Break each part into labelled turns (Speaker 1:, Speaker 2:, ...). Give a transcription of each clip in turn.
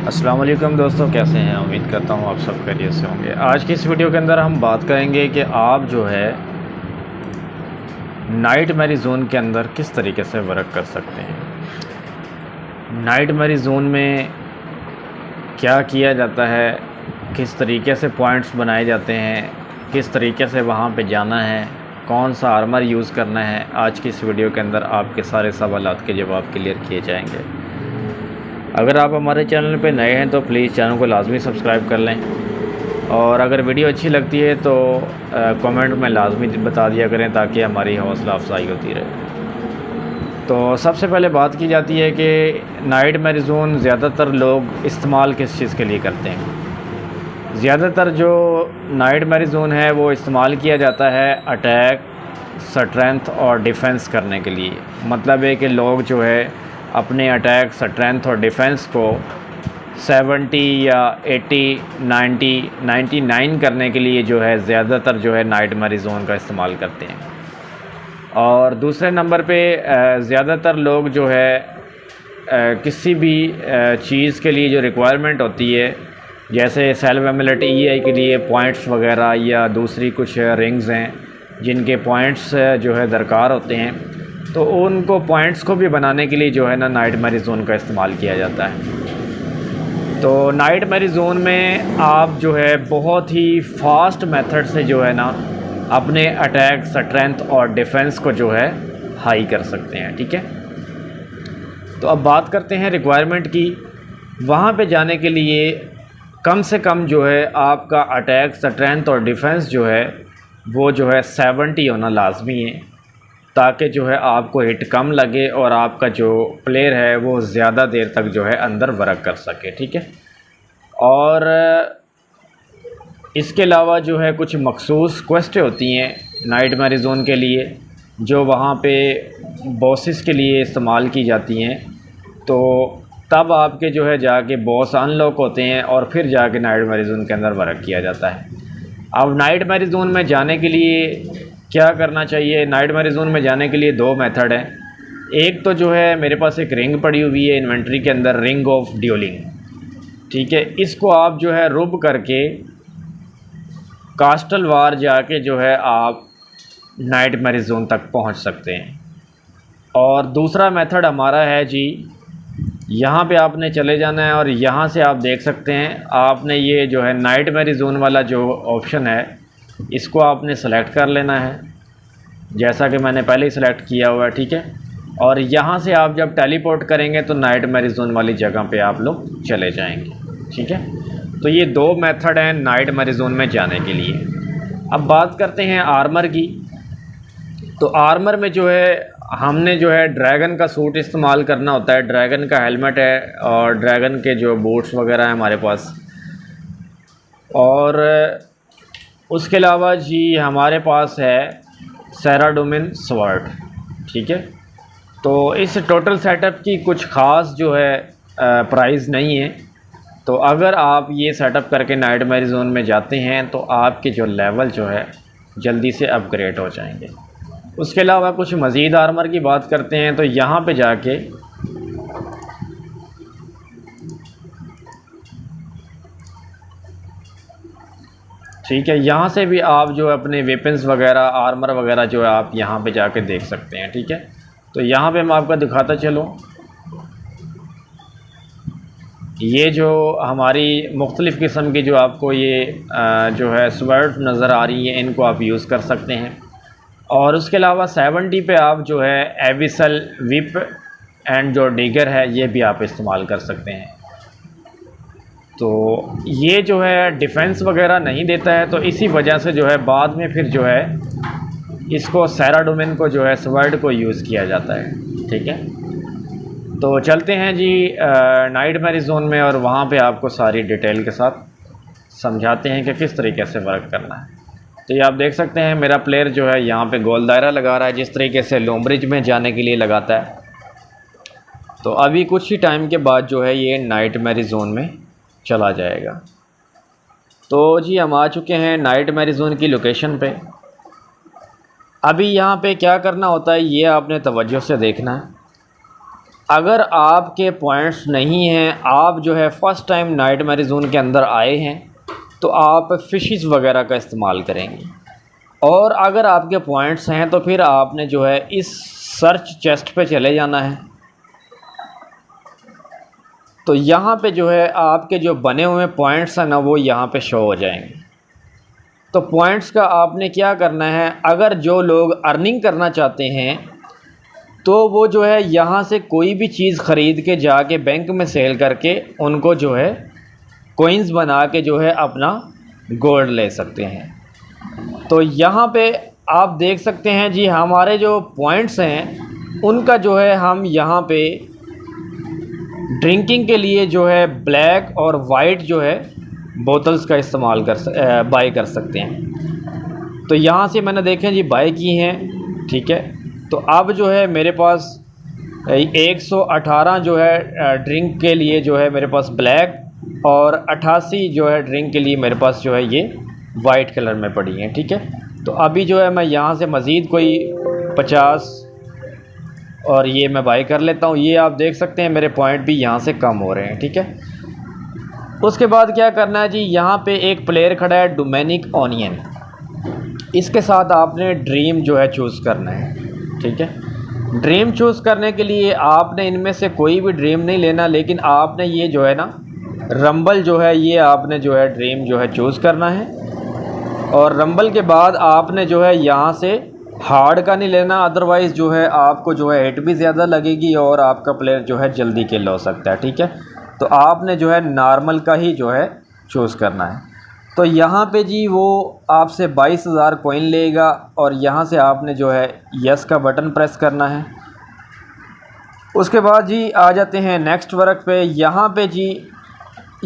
Speaker 1: अस्सलाम वालेकुम दोस्तों, कैसे हैं? उम्मीद करता हूँ आप सब खैरियत से होंगे। आज की इस वीडियो के अंदर हम बात करेंगे कि आप जो है नाइट मैरी जोन के अंदर किस तरीके से वर्क कर सकते हैं। नाइट मैरी जोन में क्या किया जाता है, किस तरीके से पॉइंट्स बनाए जाते हैं, किस तरीके से वहाँ पे जाना है, कौन सा आर्मर यूज़ करना है, आज की इस वीडियो के अंदर आपके सारे सवालात के जवाब क्लियर किए जाएंगे। अगर आप हमारे चैनल पे नए हैं तो प्लीज़ चैनल को लाजमी सब्सक्राइब कर लें, और अगर वीडियो अच्छी लगती है तो कमेंट में लाजमी बता दिया करें ताकि हमारी हौसला अफजाई होती रहे। तो सबसे पहले बात की जाती है कि नाइट मैरी जोन ज़्यादातर लोग इस्तेमाल किस चीज़ के लिए करते हैं। ज़्यादातर जो नाइट मैरी जोन है वो इस्तेमाल किया जाता है अटैक, स्ट्रेंथ और डिफेंस करने के लिए। मतलब है कि लोग जो है अपने अटैक, स्ट्रेंथ और डिफेंस को 70 या 80, 90, 99 करने के लिए जो है ज़्यादातर जो है नाइट मैरी जोन का इस्तेमाल करते हैं। और दूसरे नंबर पे ज़्यादातर लोग जो है किसी भी चीज़ के लिए जो रिक्वायरमेंट होती है, जैसे सेल्फ एमुलेट EI के लिए पॉइंट्स वगैरह या दूसरी कुछ रिंग्स हैं जिनके पॉइंट्स जो है दरकार होते हैं, तो उनको पॉइंट्स को भी बनाने के लिए जो है ना नाइट मैरी जोन का इस्तेमाल किया जाता है। तो नाइट मैरी जोन में आप जो है बहुत ही फास्ट मेथड से जो है ना अपने अटैक, स्ट्रेंथ और डिफेंस को जो है हाई कर सकते हैं। ठीक है, तो अब बात करते हैं रिक्वायरमेंट की। वहाँ पे जाने के लिए कम से कम जो है आपका अटैक, स्ट्रेंथ और डिफेंस जो है वो जो है 70 होना लाजमी है, ताकि जो है आपको हिट कम लगे और आपका जो प्लेयर है वो ज़्यादा देर तक जो है अंदर वर्क कर सके। ठीक है, और इसके अलावा जो है कुछ मखसूस क्वेस्ट होती हैं नाइट मैरी जोन के लिए, जो वहाँ पे बॉसेस के लिए इस्तेमाल की जाती हैं। तो तब आपके जो है जाके बॉस अनलॉक होते हैं और फिर जाके नाइट मैरी जोन के अंदर वर्क किया जाता है। अब नाइट मैरी जोन में जाने के लिए क्या करना चाहिए? नाइट मैरी जोन में जाने के लिए दो मेथड हैं। एक तो जो है मेरे पास एक रिंग पड़ी हुई है इन्वेंट्री के अंदर, रिंग ऑफ ड्यूलिंग। ठीक है, इसको आप जो है रुब करके कास्टल वार जाके जो है आप नाइट मैरी जोन तक पहुंच सकते हैं। और दूसरा मेथड हमारा है जी, यहाँ पे आपने चले जाना है और यहाँ से आप देख सकते हैं, आपने ये जो है नाइट मैरी जोन वाला जो ऑप्शन है इसको आपने सेलेक्ट कर लेना है, जैसा कि मैंने पहले ही सेलेक्ट किया हुआ है। ठीक है, और यहाँ से आप जब टेलीपोर्ट करेंगे तो नाइट मैरी जोन वाली जगह पे आप लोग चले जाएंगे। ठीक है, तो ये दो मेथड हैं नाइट मैरी जोन में जाने के लिए। अब बात करते हैं आर्मर की। तो आर्मर में जो है हमने जो है ड्रैगन का सूट इस्तेमाल करना होता है, ड्रैगन का हेलमेट है और ड्रैगन के जो बूट्स वगैरह हैं हमारे पास। और उसके अलावा जी हमारे पास है सेराडोमिन स्वॉर्ड। ठीक है, तो इस टोटल सेटअप की कुछ ख़ास जो है प्राइस नहीं है। तो अगर आप ये सेटअप करके नाइट मैरी जोन में जाते हैं तो आपके जो लेवल जो है जल्दी से अपग्रेड हो जाएंगे। उसके अलावा कुछ मज़ीद आर्मर की बात करते हैं। तो यहाँ पे जाके ठीक है, यहाँ से भी आप जो अपने वेपन्स वगैरह, आर्मर वगैरह जो है आप यहाँ पे जाके देख सकते हैं। ठीक है, तो यहाँ पे मैं आपको दिखाता चलूँ, ये जो हमारी मुख्तलिफ़ किस्म की जो आपको ये जो है स्वर्ड नज़र आ रही है, इनको आप यूज़ कर सकते हैं। और उसके अलावा 70 पे आप जो है एबिसल विप एंड जो डिगर है ये भी आप इस्तेमाल कर सकते हैं। तो ये जो है डिफेंस वगैरह नहीं देता है, तो इसी वजह से जो है बाद में फिर जो है इसको सेराडोमिन को जो है स्वर्ड को यूज़ किया जाता है। ठीक है, तो चलते हैं जी नाइट मैरी जोन में और वहाँ पे आपको सारी डिटेल के साथ समझाते हैं कि किस तरीके से वर्क करना है। तो ये आप देख सकते हैं मेरा प्लेयर जो है यहाँ पे गोल दायरा लगा रहा है, जिस तरीके से लॉम्ब्रिज में जाने के लिए लगाता है। तो अभी कुछ ही टाइम के बाद जो है ये नाइट मैरी जोन में चला जाएगा। तो जी हम आ चुके हैं नाइट मैरी जोन की लोकेशन पे। अभी यहाँ पे क्या करना होता है ये आपने तवज्जो से देखना है। अगर आपके पॉइंट्स नहीं हैं, आप जो है फ़र्स्ट टाइम नाइटमेयर जोन के अंदर आए हैं, तो आप फ़िशेस वगैरह का इस्तेमाल करेंगे। और अगर आपके पॉइंट्स हैं तो फिर आपने जो है इस सर्च चेस्ट पे चले जाना है। तो यहाँ पे जो है आपके जो बने हुए पॉइंट्स हैं ना, वो यहाँ पे शो हो जाएंगे। तो पॉइंट्स का आपने क्या करना है, अगर जो लोग अर्निंग करना चाहते हैं तो वो जो है यहाँ से कोई भी चीज़ ख़रीद के जाके बैंक में सेल करके उनको जो है कॉइन्स बना के जो है अपना गोल्ड ले सकते हैं। तो यहाँ पे आप देख सकते हैं जी, हमारे जो पॉइंट्स हैं उनका जो है हम यहाँ पे ड्रिंकिंग के लिए जो है ब्लैक और वाइट जो है बोतल्स का इस्तेमाल बाई कर सकते हैं। तो यहाँ से मैंने देखें जी बाई की हैं, ठीक है। तो अब जो है मेरे पास 118 जो है ड्रिंक के लिए जो है मेरे पास ब्लैक और 88 जो है ड्रिंक के लिए मेरे पास जो है ये वाइट कलर में पड़ी हैं, ठीक है। तो अभी जो है मैं यहाँ से मज़ीद कोई 50 और ये मैं बाई कर लेता हूँ। ये आप देख सकते हैं मेरे पॉइंट भी यहाँ से कम हो रहे हैं, ठीक है। उसके बाद क्या करना है जी, यहाँ पे एक प्लेयर खड़ा है डोमेनिक ओनियन, इसके साथ आपने ड्रीम जो है चूज़ करना है, ठीक है। ड्रीम चूज़ करने के लिए आपने इनमें से कोई भी ड्रीम नहीं लेना, लेकिन आपने ये जो है ना रंबल जो है ये आपने जो है ड्रीम जो है चूज़ करना है। और रंबल के बाद आपने जो है यहाँ से हार्ड का नहीं लेना, अदरवाइज़ जो है आपको जो है हिट भी ज़्यादा लगेगी और आपका प्लेयर जो है जल्दी किल हो सकता है, ठीक है। तो आपने जो है नॉर्मल का ही जो है चूज़ करना है। तो यहाँ पे जी वो आपसे 22,000 कॉइन लेगा और यहाँ से आपने जो है यस का बटन प्रेस करना है। उसके बाद जी आ जाते हैं नेक्स्ट वर्क पे। यहाँ पे जी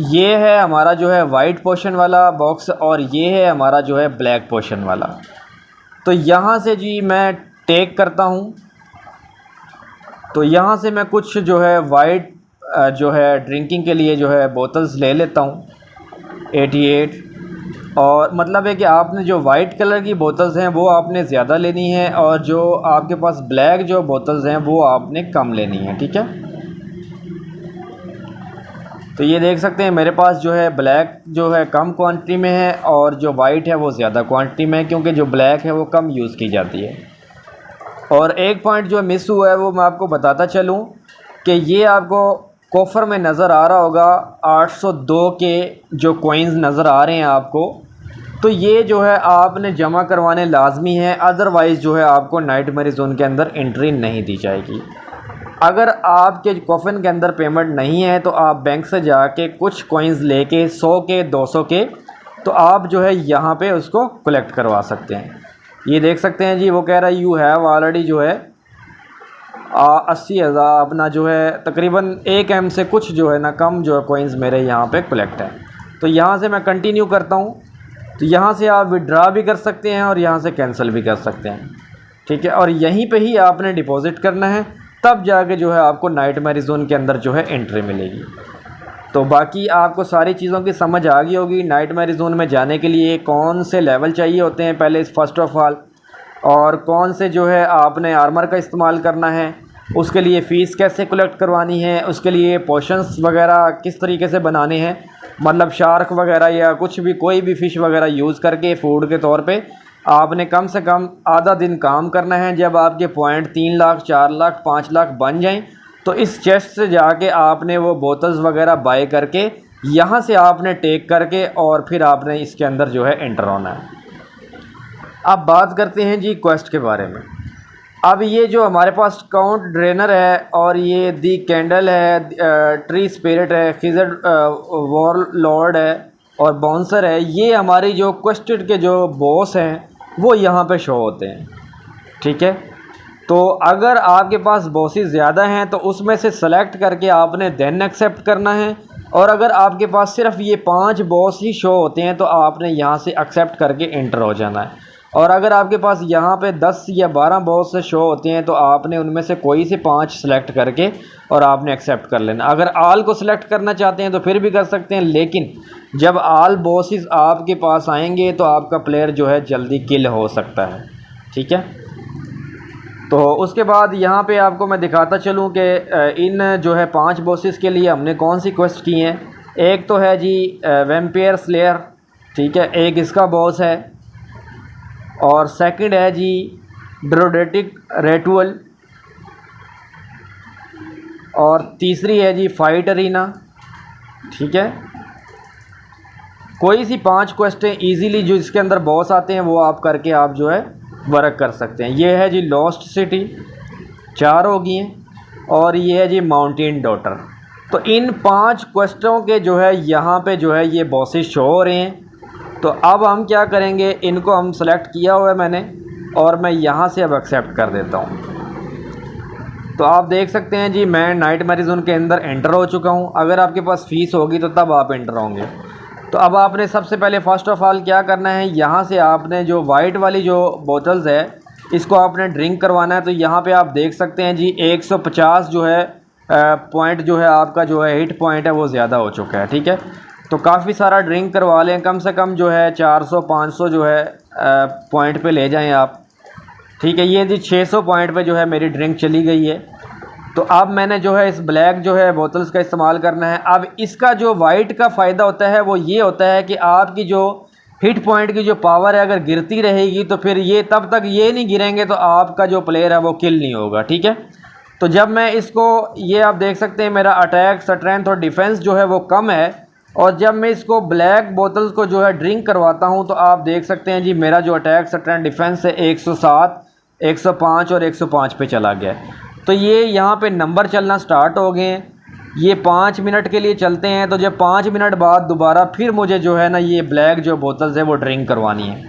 Speaker 1: ये है हमारा जो है वाइट पोर्शन वाला बॉक्स और ये है हमारा जो है ब्लैक पोर्शन वाला। तो यहाँ से जी मैं टेक करता हूँ, तो यहाँ से मैं कुछ जो है वाइट जो है ड्रिंकिंग के लिए जो है बोतल्स ले लेता हूँ 88। और मतलब है कि आपने जो वाइट कलर की बोतल्स हैं वो आपने ज़्यादा लेनी है और जो आपके पास ब्लैक जो बोतल्स हैं वो आपने कम लेनी है, ठीक है। तो ये देख सकते हैं मेरे पास जो है ब्लैक जो है कम क्वांटिटी में है और जो वाइट है वो ज़्यादा क्वांटिटी में है, क्योंकि जो ब्लैक है वो कम यूज़ की जाती है। और एक पॉइंट जो मिस हुआ है वो मैं आपको बताता चलूँ कि ये आपको कोफर में नज़र आ रहा होगा 802 के जो कॉइन्स नज़र आ रहे हैं आपको, तो ये जो है आपने जमा करवाने लाजमी है, अदरवाइज़ जो है आपको नाइटमेयर जोन के अंदर एंट्री नहीं दी जाएगी। अगर आपके कॉफिन के अंदर पेमेंट नहीं है तो आप बैंक से जाके कुछ कॉइन्स लेके 100 के 200 के तो आप जो है यहाँ पे उसको कलेक्ट करवा सकते हैं। ये देख सकते हैं जी वो कह रहा है यू हैव ऑलरेडी जो है 80,000 अपना जो है तकरीबन 1 M से कुछ जो है ना कम जो है कॉइन्स मेरे यहाँ पे कलेक्ट है। तो यहाँ से मैं कंटिन्यू करता हूँ। तो यहाँ से आप विड्रा भी कर सकते हैं और यहाँ से कैंसिल भी कर सकते हैं, ठीक है। और यहीं पे ही आपने डिपॉज़िट करना है, तब जाके जो है आपको नाइटमेयर जोन के अंदर जो है एंट्री मिलेगी। तो बाकी आपको सारी चीज़ों की समझ आ गई होगी। नाइटमेयर जोन में जाने के लिए कौन से लेवल चाहिए होते हैं पहले फर्स्ट ऑफ ऑल, और कौन से जो है आपने आर्मर का इस्तेमाल करना है, उसके लिए फ़ीस कैसे कलेक्ट करवानी है, उसके लिए पोशंस वगैरह किस तरीके से बनाने हैं, मतलब शार्क वगैरह या कुछ भी कोई भी फ़िश वगैरह यूज़ करके फूड के तौर पे आपने कम से कम आधा दिन काम करना है। जब आपके पॉइंट 3 लाख 4 लाख 5 लाख बन जाएं तो इस चेस्ट से जाके आपने वो बोतल्स वगैरह बाय करके यहाँ से आपने टेक करके और फिर आपने इसके अंदर जो है एंटर होना है। अब बात करते हैं जी क्वेस्ट के बारे में। अब ये जो हमारे पास काउंट ड्रेनर है और ये दी कैंडल है, ट्री स्पिरिट है, खिजर वॉर लॉर्ड है और बाउंसर है, ये हमारी जो क्वेस्टेड के जो बॉस हैं वो यहाँ पे शो होते हैं, ठीक है। तो अगर आपके पास बॉसेस ज़्यादा हैं तो उसमें से सेलेक्ट करके आपने देन एक्सेप्ट करना है, और अगर आपके पास सिर्फ ये 5 बॉस ही शो होते हैं तो आपने यहाँ से एक्सेप्ट करके एंटर हो जाना है। और अगर आपके पास यहाँ पे 10 या 12 बॉस से शो होते हैं तो आपने उनमें से कोई से 5 सेलेक्ट करके और आपने एक्सेप्ट कर लेना। अगर आल को सिलेक्ट करना चाहते हैं तो फिर भी कर सकते हैं, लेकिन जब आल बॉसेस आपके पास आएंगे तो आपका प्लेयर जो है जल्दी किल हो सकता है, ठीक है।
Speaker 2: तो उसके बाद यहाँ पे आपको मैं दिखाता चलूँ कि इन जो है 5 बॉसेस के लिए हमने कौन सी क्वेस्ट की हैं। एक तो है जी वैम्पायर स्लेयर, ठीक है, एक इसका बॉस है, और सेकंड है जी ड्रोडेटिक रेटुअल, और तीसरी है जी फाइट अरीना, ठीक है। कोई सी 5 क्वेस्टें इजीली जो इसके अंदर बॉस आते हैं वो आप करके आप जो है वर्क कर सकते हैं। ये है जी लॉस्ट सिटी, 4 हो गई हैं, और ये है जी माउंटेन डॉटर। तो इन 5 क्वेस्टों के जो है यहाँ पे जो है ये बॉसेस शो हो रहे हैं। तो अब हम क्या करेंगे, इनको हम सेलेक्ट किया हुआ है मैंने, और मैं यहाँ से अब एक्सेप्ट कर देता हूँ। तो आप देख सकते हैं जी मैं नाइटमेयर जोन के अंदर एंटर हो चुका हूँ। अगर आपके पास फ़ीस होगी तो तब आप एंटर होंगे। तो अब आपने सबसे पहले फ़र्स्ट ऑफ़ ऑल क्या करना है, यहाँ से आपने जो वाइट वाली जो बोतल्स है इसको आपने ड्रिंक करवाना है। तो यहाँ पे आप देख सकते हैं जी 150 जो है पॉइंट जो है आपका जो है हिट पॉइंट है वो ज़्यादा हो चुका है, ठीक है। तो काफ़ी सारा ड्रिंक करवा लें, कम से कम जो है 400-500 जो है पॉइंट पे ले जाएं आप, ठीक है। ये जी 600 पॉइंट पे जो है मेरी ड्रिंक चली गई है। तो अब मैंने जो है इस ब्लैक जो है बोतल्स का इस्तेमाल करना है। अब इसका जो वाइट का फ़ायदा होता है वो ये होता है कि आपकी जो हिट पॉइंट की जो पावर है अगर गिरती रहेगी तो फिर ये तब तक ये नहीं गिरेंगे तो आपका जो प्लेयर है वो किल नहीं होगा, ठीक है। तो जब मैं इसको, ये आप देख सकते हैं मेरा अटैक, स्ट्रेंथ और डिफेंस जो है वो कम है, और जब मैं इसको ब्लैक बोतल्स को जो है ड्रिंक करवाता हूँ तो आप देख सकते हैं जी मेरा जो अटैक, स्ट्रेंथ, डिफेंस है 107, 105 और 105 पे चला गया। तो ये यहाँ पे नंबर चलना स्टार्ट हो गए हैं। ये 5 मिनट के लिए चलते हैं। तो जब 5 मिनट बाद दोबारा फिर मुझे जो है ना ये ब्लैक जो बोतल्स है वो ड्रिंक करवानी है,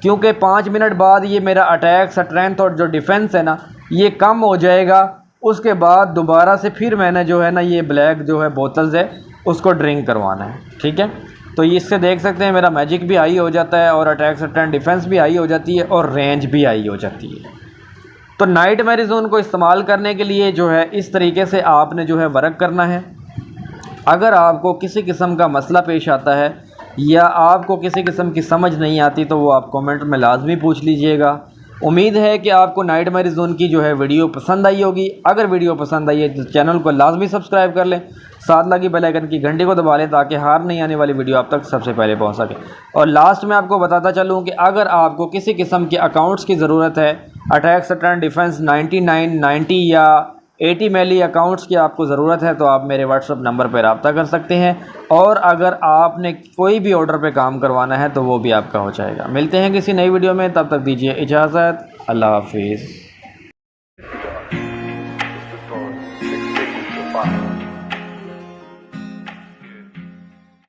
Speaker 2: क्योंकि 5 मिनट बाद ये मेरा अटैक, स्ट्रेंथ और जो डिफेंस है ना ये कम हो जाएगा। उसके बाद दोबारा से फिर मैंने जो है ना ये ब्लैक जो है बोतल्स है उसको ड्रिंक करवाना है, ठीक है। तो इससे देख सकते हैं मेरा मैजिक भी हाई हो जाता है, और अटैक, स्ट्रेंथ, डिफेंस भी हाई हो जाती है, और रेंज भी हाई हो जाती है। तो नाइटमेयर जोन को इस्तेमाल करने के लिए जो है इस तरीके से आपने जो है वर्क करना है। अगर आपको किसी किस्म का मसला पेश आता है या आपको किसी किस्म की समझ नहीं आती तो वो आप कमेंट में लाजमी पूछ लीजिएगा। उम्मीद है कि आपको नाइटमेयर जोन की जो है वीडियो पसंद आई होगी। अगर वीडियो पसंद आई है तो चैनल को लाजमी सब्सक्राइब कर लें, साथ लगी बेल आइकन की घंटी को दबा लें ताकि हर नई आने वाली वीडियो आप तक सबसे पहले पहुंच सके। और लास्ट में आपको बताता चलूं कि अगर आपको किसी किस्म के अकाउंट्स की ज़रूरत है, अटैक, स्ट्रेंथ, डिफेंस 99, 90 या 80 मैली अकाउंट्स की आपको ज़रूरत है तो आप मेरे व्हाट्सअप नंबर पर रब्ता कर सकते हैं। और अगर आपने कोई भी ऑर्डर पे काम करवाना है तो वो भी आपका हो जाएगा। मिलते हैं किसी नई वीडियो में, तब तक दीजिए इजाज़त। अल्लाह हाफिज़।